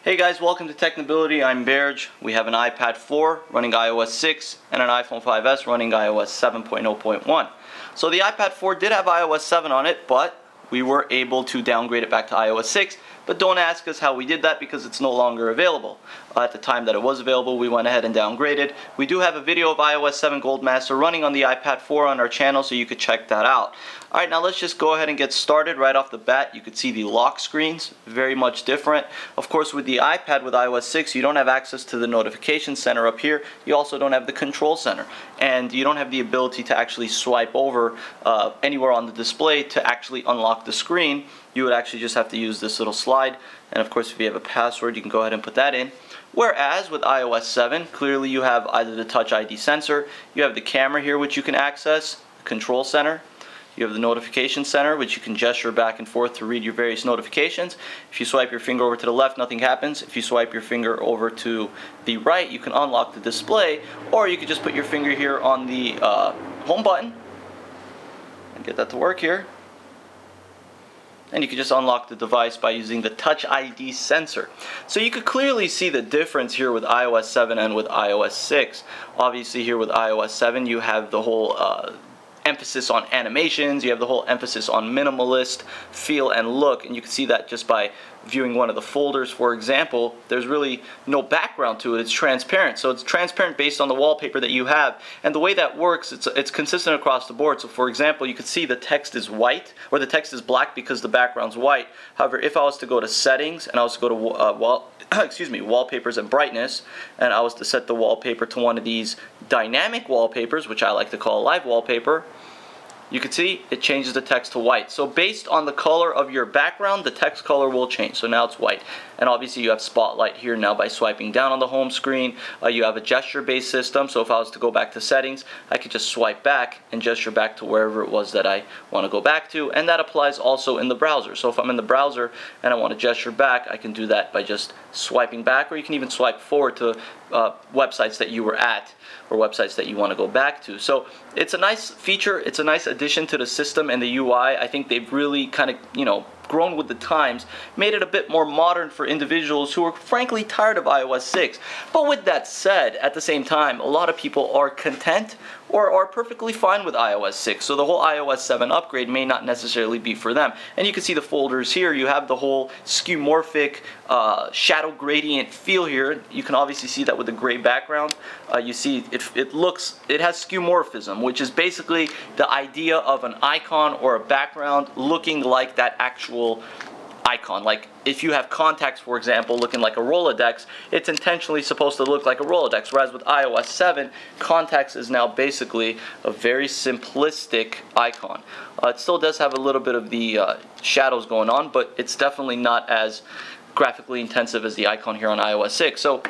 Hey guys, welcome to Technibility. I'm Berge. We have an iPad 4 running iOS 6 and an iPhone 5S running iOS 7.0.1. So the iPad 4 did have iOS 7 on it, but we were able to downgrade it back to iOS 6. But don't ask us how we did that because it's no longer available. At the time that it was available, we went ahead and downgraded. We do have a video of iOS 7 Gold Master running on the iPad 4 on our channel, so you could check that out. Alright, now let's just go ahead and get started right off the bat. You could see the lock screens, very much different. Of course, with the iPad with iOS 6, you don't have access to the notification center up here. You also don't have the control center. And you don't have the ability to actually swipe over anywhere on the display to actually unlock the screen. You would actually just have to use this little slide. And of course, if you have a password, you can go ahead and put that in. Whereas with iOS 7, clearly you have either the Touch ID sensor, you have the camera here which you can access, control center, you have the notification center which you can gesture back and forth to read your various notifications. If you swipe your finger over to the left, nothing happens. If you swipe your finger over to the right, you can unlock the display, or you could just put your finger here on the home button and get that to work here. And you can just unlock the device by using the Touch ID sensor. So you could clearly see the difference here with iOS 7 and with iOS 6. Obviously here with iOS 7 you have the whole emphasis on animations, you have the whole emphasis on minimalist feel and look, and you can see that just by viewing one of the folders. For example, there's really no background to it. It's transparent. So it's transparent based on the wallpaper that you have. And the way that works, it's consistent across the board. So for example, you can see the text is white, or the text is black because the background's white. However, if I was to go to settings and I was to go to wallpapers and brightness, and I was to set the wallpaper to one of these dynamic wallpapers, which I like to call a live wallpaper, you can see it changes the text to white. So based on the color of your background, the text color will change. So now it's white. And obviously you have Spotlight here now by swiping down on the home screen. You have a gesture-based system. So if I was to go back to settings, I could just swipe back and gesture back to wherever it was that I want to go back to. And that applies also in the browser. So if I'm in the browser and I want to gesture back, I can do that by just swiping back, or you can even swipe forward to websites that you were at, or websites that you want to go back to. So it's a nice feature, it's a nice addition to the system and the UI. I think they've really kind of, grown with the times, made it a bit more modern for individuals who are frankly tired of iOS 6. But with that said, at the same time, a lot of people are content or are perfectly fine with iOS 6. So the whole iOS 7 upgrade may not necessarily be for them. And you can see the folders here. You have the whole skeuomorphic shadow gradient feel here. You can obviously see that with the gray background. You see it has skeuomorphism, which is basically the idea of an icon or a background looking like that actual icon. Like if you have contacts, for example, looking like a Rolodex, it's intentionally supposed to look like a Rolodex. Whereas with iOS 7, contacts is now basically a very simplistic icon. It still does have a little bit of the shadows going on, but it's definitely not as graphically intensive as the icon here on iOS 6. So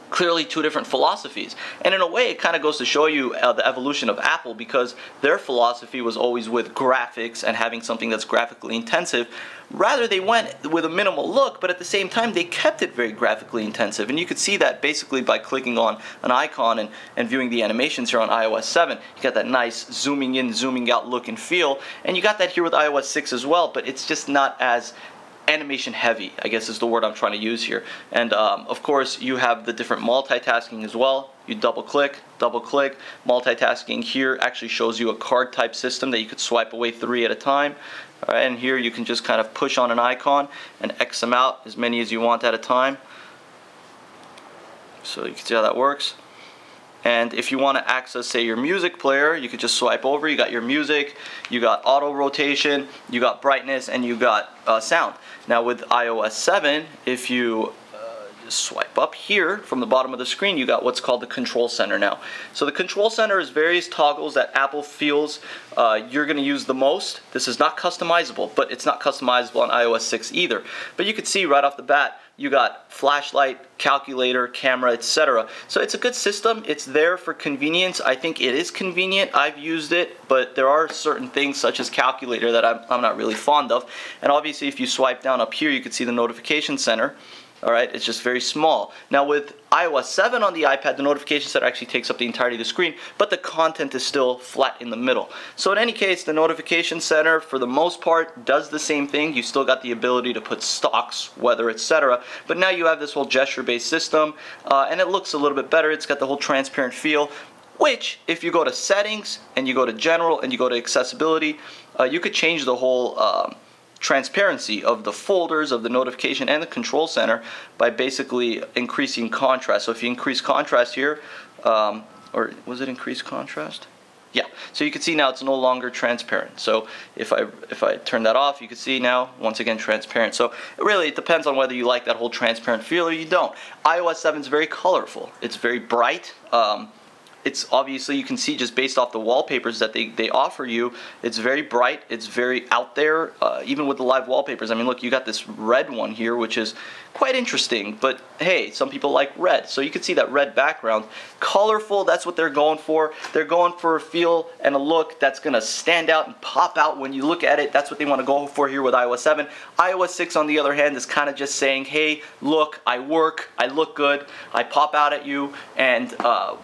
clearly two different philosophies. And in a way, it kind of goes to show you the evolution of Apple, because their philosophy was always with graphics and having something that's graphically intensive. Rather, they went with a minimal look, but at the same time, they kept it very graphically intensive. And you could see that basically by clicking on an icon and viewing the animations here on iOS 7. You got that nice zooming in, zooming out look and feel. And you got that here with iOS 6 as well, but it's just not as animation heavy, I guess is the word I'm trying to use here. And of course you have the different multitasking as well. You double click. Multitasking here actually shows you a card type system that you could swipe away 3 at a time. All right, and here you can just kind of push on an icon and X them out, as many as you want at a time. So you can see how that works. And if you want to access, say, your music player, you could just swipe over. You got your music, you got auto rotation, you got brightness, and you got sound. Now with iOS 7, if you just swipe up here from the bottom of the screen, you got what's called the control center now. So the control center is various toggles that Apple feels you're going to use the most. This is not customizable, but it's not customizable on iOS 6 either. But you can see right off the bat, you got flashlight, calculator, camera, etc. So it's a good system. It's there for convenience. I think it is convenient. I've used it, but there are certain things such as calculator that I'm not really fond of. And obviously if you swipe down up here, you can see the notification center. Alright, it's just very small. Now with iOS 7 on the iPad, the notification center actually takes up the entirety of the screen, but the content is still flat in the middle. So in any case, the notification center, for the most part, does the same thing. You still got the ability to put stocks, weather, etc. But now you have this whole gesture-based system, and it looks a little bit better. It's got the whole transparent feel, which, if you go to settings, and you go to general, and you go to accessibility, you could change the whole transparency of the folders, of the notification, and the control center by basically increasing contrast. So if you increase contrast here, or was it increase contrast? Yeah, so you can see now it's no longer transparent. So if I turn that off, you can see now, once again, transparent. So really, it depends on whether you like that whole transparent feel or you don't. iOS 7 is very colorful. It's very bright. It's obviously, you can see just based off the wallpapers that they offer you, it's very bright, it's very out there, even with the live wallpapers. I mean, look, you got this red one here, which is quite interesting, but hey, some people like red, so you can see that red background. Colorful, that's what they're going for. They're going for a feel and a look that's going to stand out and pop out when you look at it. That's what they want to go for here with iOS 7. iOS 6, on the other hand, is kind of just saying, hey, look, I work, I look good, I pop out at you, and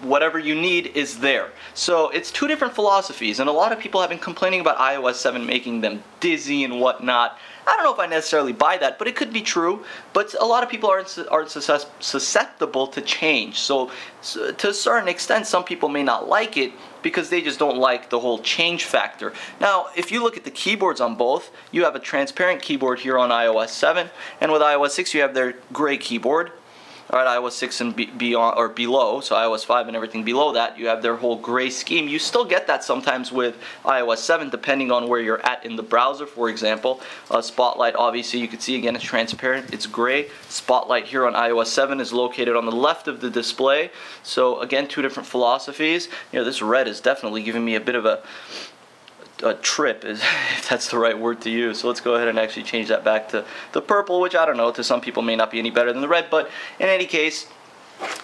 whatever you need is there. So it's two different philosophies, and a lot of people have been complaining about iOS 7 making them dizzy and whatnot. I don't know if I necessarily buy that, but it could be true. But a lot of people aren't susceptible to change. So to a certain extent, some people may not like it because they just don't like the whole change factor. Now, if you look at the keyboards on both, you have a transparent keyboard here on iOS 7, and with iOS 6 you have their gray keyboard. Alright, iOS 6 and beyond, or below, so iOS 5 and everything below that, you have their whole gray scheme. You still get that sometimes with iOS 7, depending on where you're at in the browser, for example. Spotlight, obviously, you can see again, it's transparent, it's gray. Spotlight here on iOS 7 is located on the left of the display. So again, two different philosophies. You know, this red is definitely giving me a bit of a trip, if that's the right word to use. So let's go ahead and actually change that back to the purple, which I don't know, to some people may not be any better than the red, but in any case,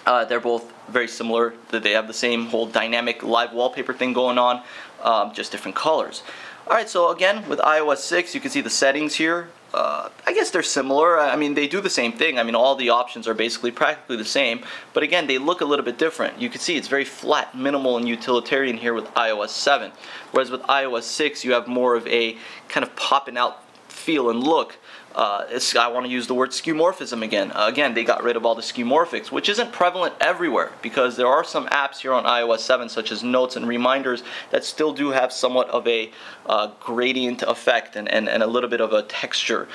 they're both very similar. They have the same whole dynamic live wallpaper thing going on, just different colors. Alright, so again, with iOS 6, you can see the settings here. I guess they're similar. I mean, they do the same thing. I mean, all the options are basically practically the same, but again, they look a little bit different. You can see it's very flat, minimal, and utilitarian here with iOS 7, whereas with iOS 6, you have more of a kind of popping out feel and look. I want to use the word skeuomorphism again. Again, they got rid of all the skeuomorphics, which isn't prevalent everywhere, because there are some apps here on iOS 7, such as Notes and Reminders, that still do have somewhat of a gradient effect and a little bit of a texture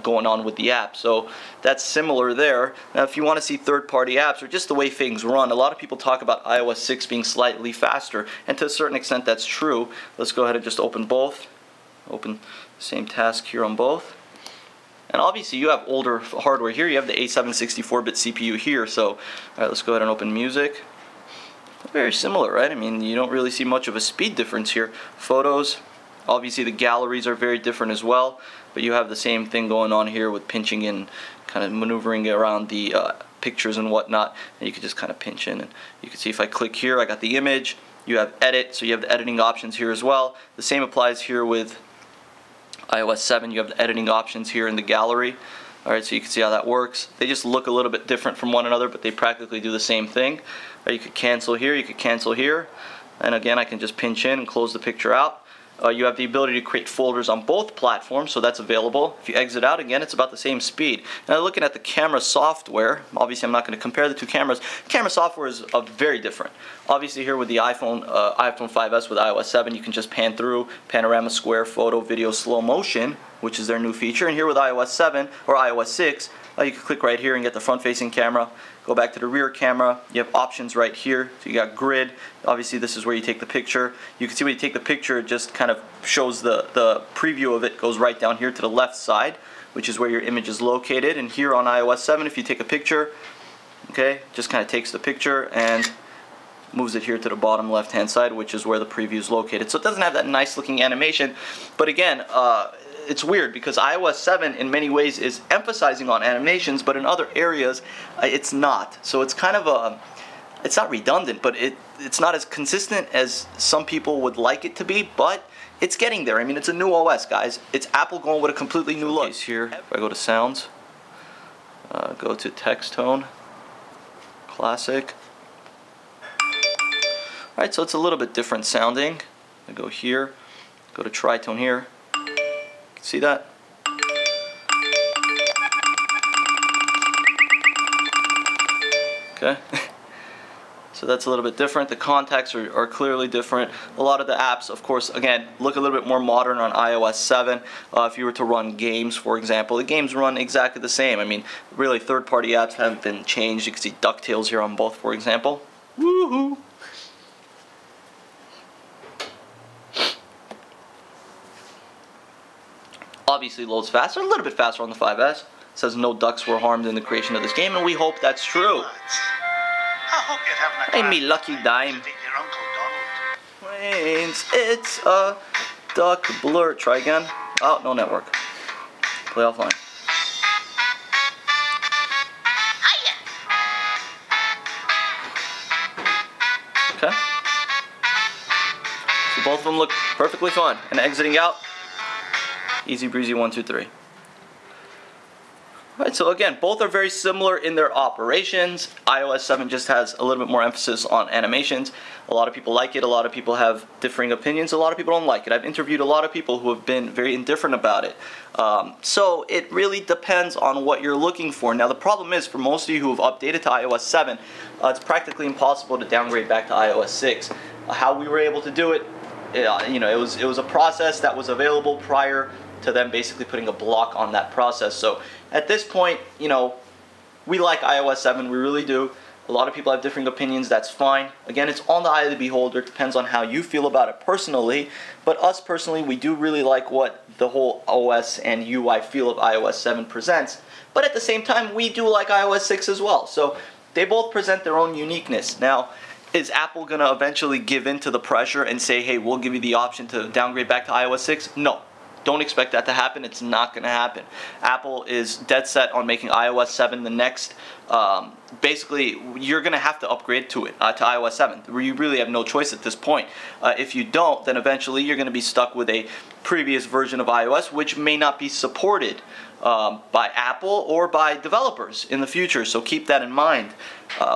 going on with the app. So that's similar there. Now, if you want to see third-party apps or just the way things run, a lot of people talk about iOS 6 being slightly faster, and to a certain extent that's true. Let's go ahead and just open both. Open the same task here on both. And obviously you have older hardware here. You have the A7 64-bit CPU here. So, all right, let's go ahead and open music. Very similar, right? I mean, you don't really see much of a speed difference here. Photos, obviously the galleries are very different as well. But you have the same thing going on here with pinching and kind of maneuvering around the pictures and whatnot. And you can just kind of pinch in. And you can see if I click here, I got the image. You have edit, so you have the editing options here as well. The same applies here with iOS 7, you have the editing options here in the gallery. Alright, so you can see how that works. They just look a little bit different from one another, but they practically do the same thing. You could cancel here, you could cancel here. And again, I can just pinch in and close the picture out. You have the ability to create folders on both platforms, so that's available. If you exit out, again, it's about the same speed. Now, looking at the camera software, obviously I'm not going to compare the two cameras. Camera software is very different. Obviously here with the iPhone 5S with iOS 7, you can just pan through, panorama, square, photo, video, slow motion, which is their new feature. And here with iOS 7, or iOS 6, you can click right here and get the front-facing camera. Go back to the rear camera. You have options right here. So you got grid. Obviously this is where you take the picture. You can see when you take the picture, it just kind of shows the preview of it goes right down here to the left side, which is where your image is located. And here on iOS 7, if you take a picture, okay, just kind of takes the picture and moves it here to the bottom left hand side, which is where the preview is located. So it doesn't have that nice looking animation, but again, it's weird because iOS 7 in many ways is emphasizing on animations, but in other areas it's not. So it's kind of it's not redundant, but it's not as consistent as some people would like it to be, but it's getting there. I mean, it's a new OS, guys. It's Apple going with a completely new look. Here, if I go to sounds, Go to text tone, classic. Alright, so it's a little bit different sounding. I go here, go to tritone here. See that? Okay. So that's a little bit different. The contacts are clearly different. A lot of the apps, of course, again, look a little bit more modern on iOS 7. If you were to run games, for example, the games run exactly the same. I mean, really, third-party apps haven't been changed. You can see DuckTales here on both, for example. Woohoo! Obviously loads faster, a little bit faster on the 5S. It says no ducks were harmed in the creation of this game, and we hope that's true. Hey, me lucky dime. Wayne's, it's a duck blur. Try again. Oh, no network. Play offline. Okay. So both of them look perfectly fine. And exiting out, easy breezy 1, 2, 3. Alright, so again, both are very similar in their operations. iOS 7 just has a little bit more emphasis on animations. A lot of people like it, a lot of people have differing opinions, a lot of people don't like it. I've interviewed a lot of people who have been very indifferent about it. So it really depends on what you're looking for. Now the problem is, for most of you who have updated to iOS 7, it's practically impossible to downgrade back to iOS 6. How we were able to do it, you know, it was a process that was available prior to them basically putting a block on that process. So at this point, you know, we like iOS 7, we really do. A lot of people have different opinions, that's fine. Again, it's on the eye of the beholder, it depends on how you feel about it personally. But us personally, we do really like what the whole OS and UI feel of iOS 7 presents. But at the same time, we do like iOS 6 as well. So they both present their own uniqueness. Now, is Apple going to eventually give in to the pressure and say, hey, we'll give you the option to downgrade back to iOS 6? No. Don't expect that to happen. It's not going to happen. Apple is dead set on making iOS 7 the next. Basically, you're going to have to upgrade to it, to iOS 7. You really have no choice at this point. If you don't, then eventually you're going to be stuck with a previous version of iOS, which may not be supported by Apple or by developers in the future. So keep that in mind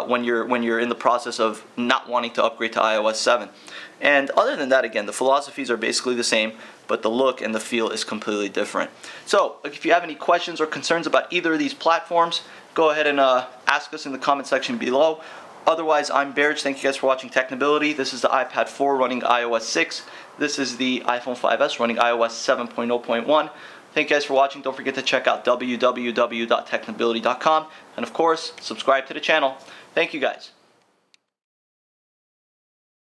when you're in the process of not wanting to upgrade to iOS 7. And other than that, again, the philosophies are basically the same, but the look and the feel is completely different. So if you have any questions or concerns about either of these platforms, go ahead and ask us in the comment section below. Otherwise, I'm Berge. Thank you guys for watching Technibility. This is the iPad 4 running iOS 6. This is the iPhone 5S running iOS 7.0.1. Thank you guys for watching. Don't forget to check out www.technibility.com. And of course, subscribe to the channel. Thank you guys.